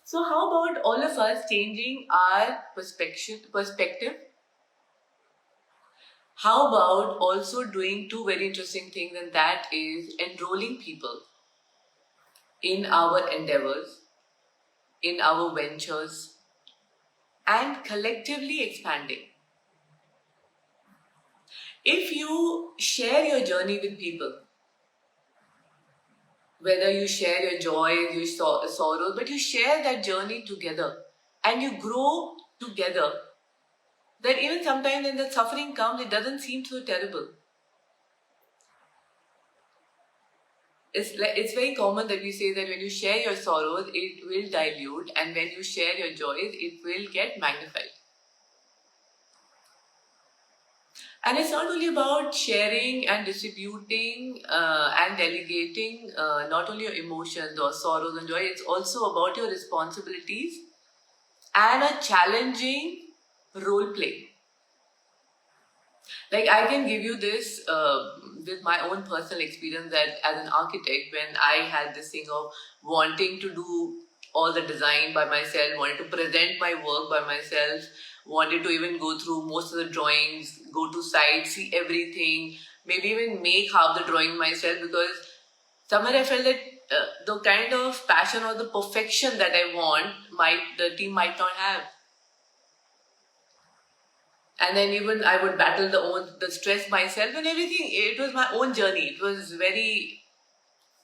So how about all of us changing our perspective? How about also doing two very interesting things, and that is enrolling people in our endeavors, in our ventures, and collectively expanding. If you share your journey with people, whether you share your joys, your sorrows, but you share that journey together and you grow together, then even sometimes when the suffering comes, it doesn't seem so terrible. It's very common that we say that when you share your sorrows, it will dilute, and when you share your joys, it will get magnified. And it's not only about sharing and distributing and delegating not only your emotions or sorrows and joy, it's also about your responsibilities and a challenging role play. Like I can give you this with my own personal experience, that as an architect, when I had this thing of wanting to do all the design by myself, wanted to present my work by myself, wanted to even go through most of the drawings, go to sites, see everything, maybe even make half the drawing myself, because somewhere I felt that the kind of passion or the perfection that I want, the team might not have. And then even I would battle the stress myself and everything. It was my own journey. It was very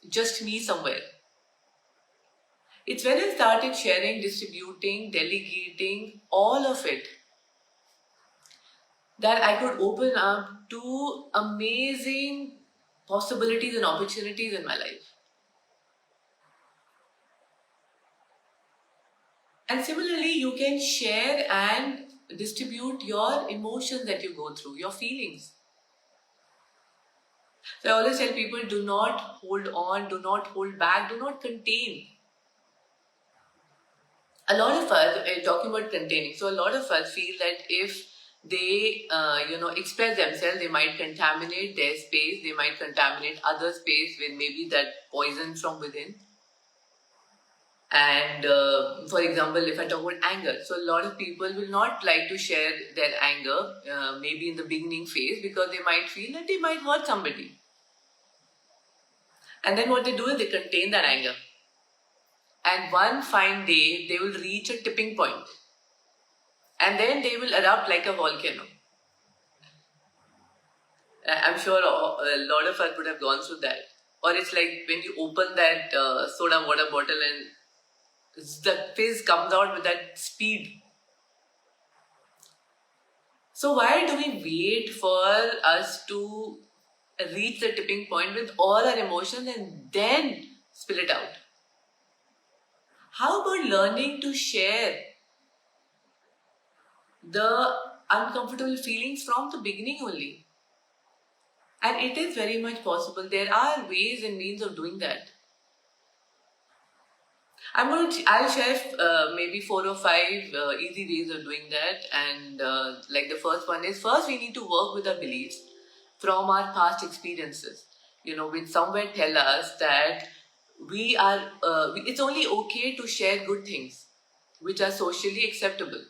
just me somewhere. It's when I started sharing, distributing, delegating, all of it, that I could open up to amazing possibilities and opportunities in my life. And similarly, you can share and distribute your emotions that you go through, your feelings. So I always tell people, do not hold on, do not hold back, do not contain. A lot of us, talking about containing, so a lot of us feel that if they, express themselves, they might contaminate their space, they might contaminate other space with maybe that poison from within. And for example, if I talk about anger, so a lot of people will not like to share their anger, maybe in the beginning phase, because they might feel that they might hurt somebody. And then what they do is they contain that anger. And one fine day, they will reach a tipping point. And then they will erupt like a volcano. I'm sure a lot of us would have gone through that. Or it's like when you open that soda water bottle and the fizz comes out with that speed. So why do we wait for us to reach the tipping point with all our emotions and then spill it out? How about learning to share the uncomfortable feelings from the beginning only? And it is very much possible. There are ways and means of doing that. I'll share maybe 4 or 5 easy ways of doing that. And like the first one is, first we need to work with our beliefs from our past experiences, which somewhere tell us that it's only okay to share good things which are socially acceptable.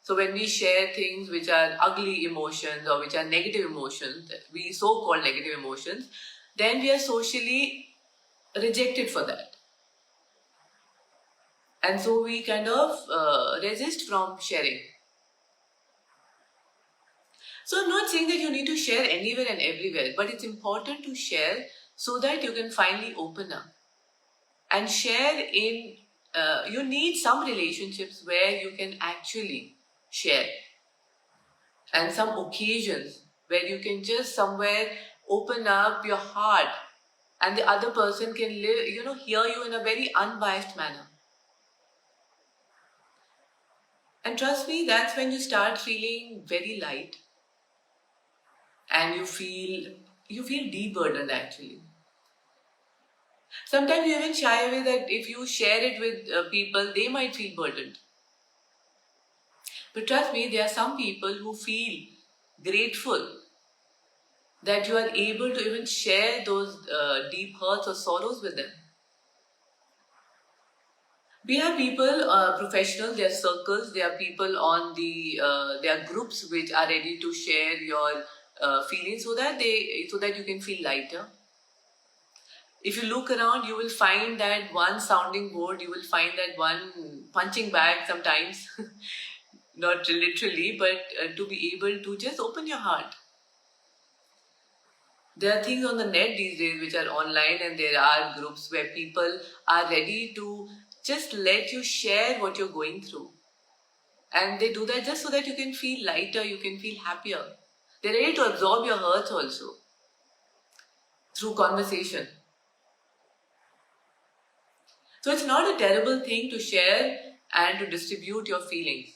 So when we share things which are ugly emotions or which are negative emotions, we so-called negative emotions, then we are socially rejected for that. And so we kind of resist from sharing. So I'm not saying that you need to share anywhere and everywhere, but it's important to share so that you can finally open up. And share you need some relationships where you can actually share. And some occasions where you can just somewhere open up your heart and the other person can hear you in a very unbiased manner. And trust me, that's when you start feeling very light and you feel deburdened actually. Sometimes you even shy away that if you share it with people, they might feel burdened. But trust me, there are some people who feel grateful that you are able to even share those deep hurts or sorrows with them. We have people, professionals, there are circles, there are people on there are groups which are ready to share your feelings so that you can feel lighter. If you look around, you will find that one sounding board, you will find that one punching bag sometimes, not literally, but to be able to just open your heart. There are things on the net these days which are online, and there are groups where people are ready to just let you share what you're going through. And they do that just so that you can feel lighter, you can feel happier. They're ready to absorb your hurts also through conversation. So it's not a terrible thing to share and to distribute your feelings.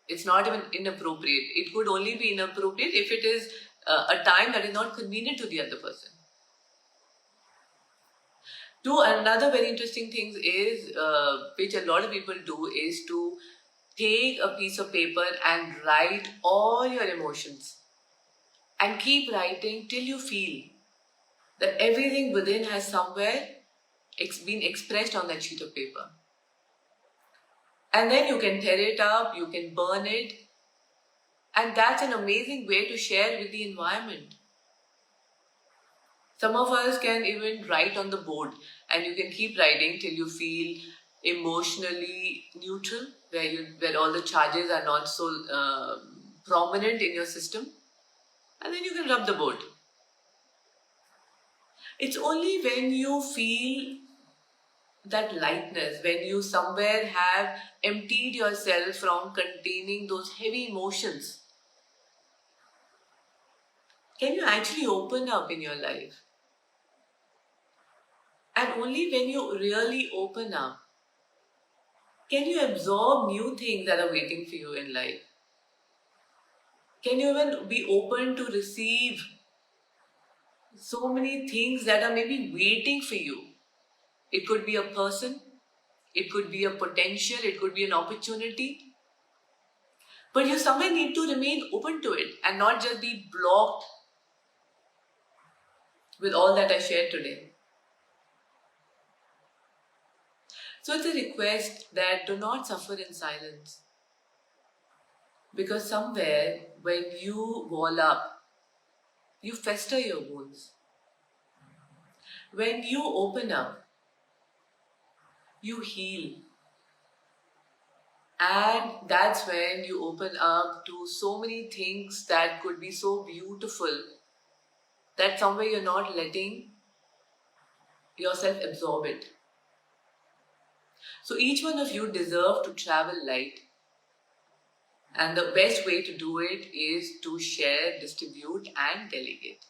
It's not even inappropriate. It could only be inappropriate if it is a time that is not convenient to the other person. Two another very interesting thing is, which a lot of people do, is to take a piece of paper and write all your emotions and keep writing till you feel that everything within has somewhere been expressed on that sheet of paper. And then you can tear it up, you can burn it, and that's an amazing way to share with the environment. Some of us can even write on the board, and you can keep writing till you feel emotionally neutral, where all the charges are not so prominent in your system, and then you can rub the board. It's only when you feel that lightness, when you somewhere have emptied yourself from containing those heavy emotions, can you actually open up in your life. And only when you really open up can you absorb new things that are waiting for you in life. Can you even be open to receive so many things that are maybe waiting for you. It could be a person, it could be a potential, it could be an opportunity. But you somewhere need to remain open to it and not just be blocked with all that I shared today. So it's a request that do not suffer in silence. Because somewhere when you wall up, you fester your wounds. When you open up, you heal. And that's when you open up to so many things that could be so beautiful that somewhere you're not letting yourself absorb it. So each one of you deserve to travel light. And the best way to do it is to share, distribute, and delegate.